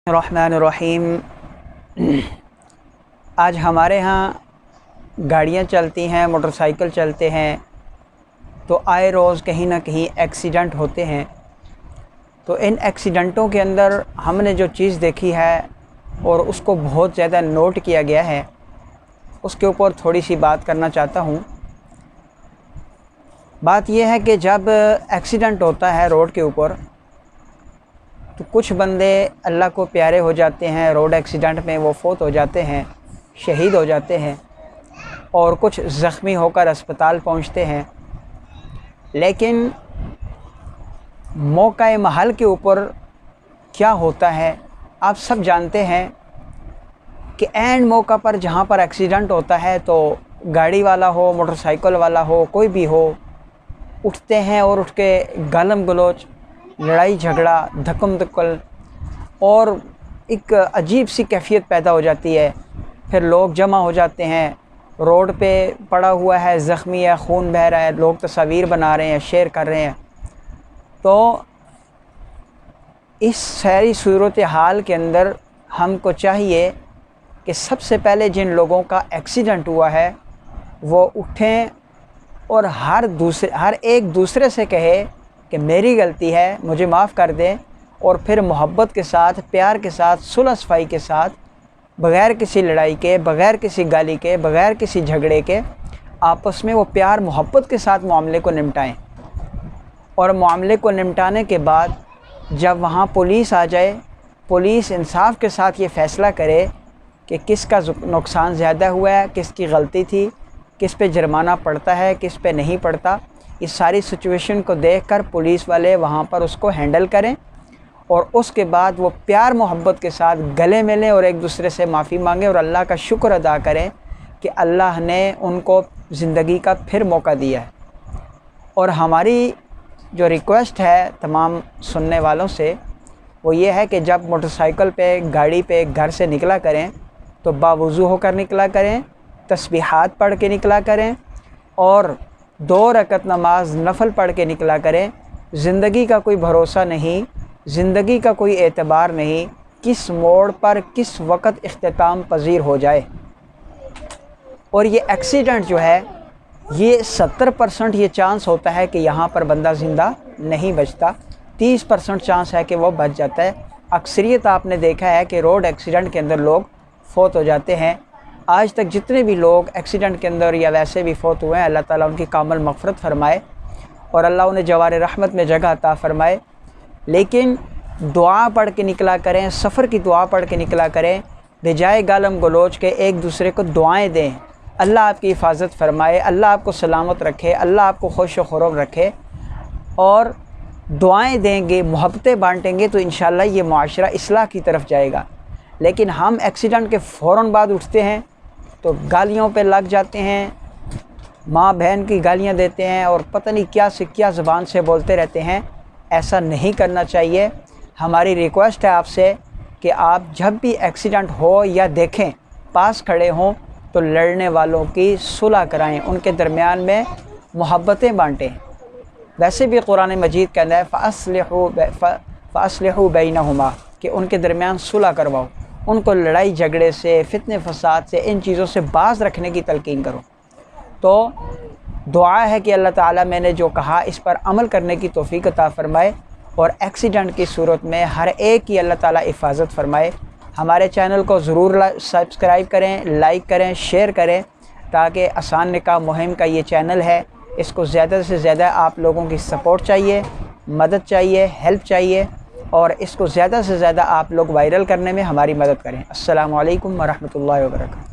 الرحمن الرحیم۔ آج ہمارے ہاں گاڑیاں چلتی ہیں، موٹر سائیکل چلتے ہیں، تو آئے روز کہیں نہ کہیں ایکسیڈنٹ ہوتے ہیں۔ تو ان ایکسیڈنٹوں کے اندر ہم نے جو چیز دیکھی ہے اور اس کو بہت زیادہ نوٹ کیا گیا ہے، اس کے اوپر تھوڑی سی بات کرنا چاہتا ہوں۔ بات یہ ہے کہ جب ایکسیڈنٹ ہوتا ہے روڈ کے اوپر تو کچھ بندے اللہ کو پیارے ہو جاتے ہیں، روڈ ایکسیڈنٹ میں وہ فوت ہو جاتے ہیں، شہید ہو جاتے ہیں، اور کچھ زخمی ہو کر اسپتال پہنچتے ہیں۔ لیکن موقع محل کے اوپر کیا ہوتا ہے آپ سب جانتے ہیں کہ عین موقع پر جہاں پر ایکسیڈنٹ ہوتا ہے تو گاڑی والا ہو، موٹر سائیکل والا ہو، کوئی بھی ہو، اٹھتے ہیں اور اٹھ کے گالم گلوچ، لڑائی جھگڑا، دھکم دھکل اور ایک عجیب سی کیفیت پیدا ہو جاتی ہے۔ پھر لوگ جمع ہو جاتے ہیں، روڈ پہ پڑا ہوا ہے، زخمی ہے، خون بہہ رہا ہے، لوگ تصاویر بنا رہے ہیں، شیئر کر رہے ہیں۔ تو اس ساری صورتحال کے اندر ہم کو چاہیے کہ سب سے پہلے جن لوگوں کا ایکسیڈنٹ ہوا ہے وہ اٹھیں اور ہر ایک دوسرے سے کہے کہ میری غلطی ہے، مجھے معاف کر دیں، اور پھر محبت کے ساتھ، پیار کے ساتھ، صلح صفائی کے ساتھ، بغیر کسی لڑائی کے، بغیر کسی گالی کے، بغیر کسی جھگڑے کے، آپس میں وہ پیار محبت کے ساتھ معاملے کو نمٹائیں۔ اور معاملے کو نمٹانے کے بعد جب وہاں پولیس آ جائے، پولیس انصاف کے ساتھ یہ فیصلہ کرے کہ کس کا نقصان زیادہ ہوا ہے، کس کی غلطی تھی، کس پہ جرمانہ پڑتا ہے، کس پہ نہیں پڑتا۔ اس ساری سچویشن کو دیکھ کر پولیس والے وہاں پر اس کو ہینڈل کریں، اور اس کے بعد وہ پیار محبت کے ساتھ گلے ملیں اور ایک دوسرے سے معافی مانگیں اور اللہ کا شکر ادا کریں کہ اللہ نے ان کو زندگی کا پھر موقع دیا ہے۔ اور ہماری جو ریکویسٹ ہے تمام سننے والوں سے وہ یہ ہے کہ جب موٹر سائیکل پہ، گاڑی پہ گھر سے نکلا کریں تو باوضو ہو کر نکلا کریں، تسبیحات پڑھ کے نکلا کریں، اور 2 رکعت نماز نفل پڑھ کے نکلا کریں۔ زندگی کا کوئی بھروسہ نہیں، زندگی کا کوئی اعتبار نہیں، کس موڑ پر کس وقت اختتام پذیر ہو جائے۔ اور یہ ایکسیڈنٹ جو ہے یہ 70% یہ چانس ہوتا ہے کہ یہاں پر بندہ زندہ نہیں بچتا، 30% چانس ہے کہ وہ بچ جاتا ہے۔ اکثریت آپ نے دیکھا ہے کہ روڈ ایکسیڈنٹ کے اندر لوگ فوت ہو جاتے ہیں۔ آج تک جتنے بھی لوگ ایکسیڈنٹ کے اندر یا ویسے بھی فوت ہوئے ہیں، اللہ تعالیٰ ان کی کامل مغفرت فرمائے اور اللہ انہیں جوار رحمت میں جگہ عطا فرمائے۔ لیکن دعا پڑھ کے نکلا کریں، سفر کی دعا پڑھ کے نکلا کریں، بجائے گالم گلوچ کے ایک دوسرے کو دعائیں دیں۔ اللہ آپ کی حفاظت فرمائے، اللہ آپ کو سلامت رکھے، اللہ آپ کو خوش و خرم رکھے، اور دعائیں دیں گے، محبتیں بانٹیں گے تو انشاءاللہ یہ معاشرہ اصلاح کی طرف جائے گا۔ لیکن ہم ایکسیڈنٹ کے فوراً بعد اٹھتے ہیں تو گالیوں پہ لگ جاتے ہیں، ماں بہن کی گالیاں دیتے ہیں اور پتہ نہیں کیا سے کیا زبان سے بولتے رہتے ہیں۔ ایسا نہیں کرنا چاہیے۔ ہماری ریکویسٹ ہے آپ سے کہ آپ جب بھی ایکسیڈنٹ ہو یا دیکھیں، پاس کھڑے ہوں تو لڑنے والوں کی صلح کرائیں، ان کے درمیان میں محبتیں بانٹیں۔ ویسے بھی قرآن مجید کہتا ہے فَأَصْلِحُوا بَيْنَهُمَا، کہ ان کے درمیان صلح کرواؤ، ان کو لڑائی جھگڑے سے، فتنے فساد سے، ان چیزوں سے باز رکھنے کی تلقین کرو۔ تو دعا ہے کہ اللہ تعالیٰ میں نے جو کہا اس پر عمل کرنے کی توفیق عطا فرمائے، اور ایکسیڈنٹ کی صورت میں ہر ایک کی اللہ تعالیٰ حفاظت فرمائے۔ ہمارے چینل کو ضرور سبسکرائب کریں، لائک کریں، شیئر کریں، تاکہ آسان نکاح مہم کا یہ چینل ہے، اس کو زیادہ سے زیادہ آپ لوگوں کی سپورٹ چاہیے، مدد چاہیے، ہیلپ چاہیے، اور اس کو زیادہ سے زیادہ آپ لوگ وائرل کرنے میں ہماری مدد کریں۔ السلام علیکم ورحمۃ اللہ وبرکاتہ۔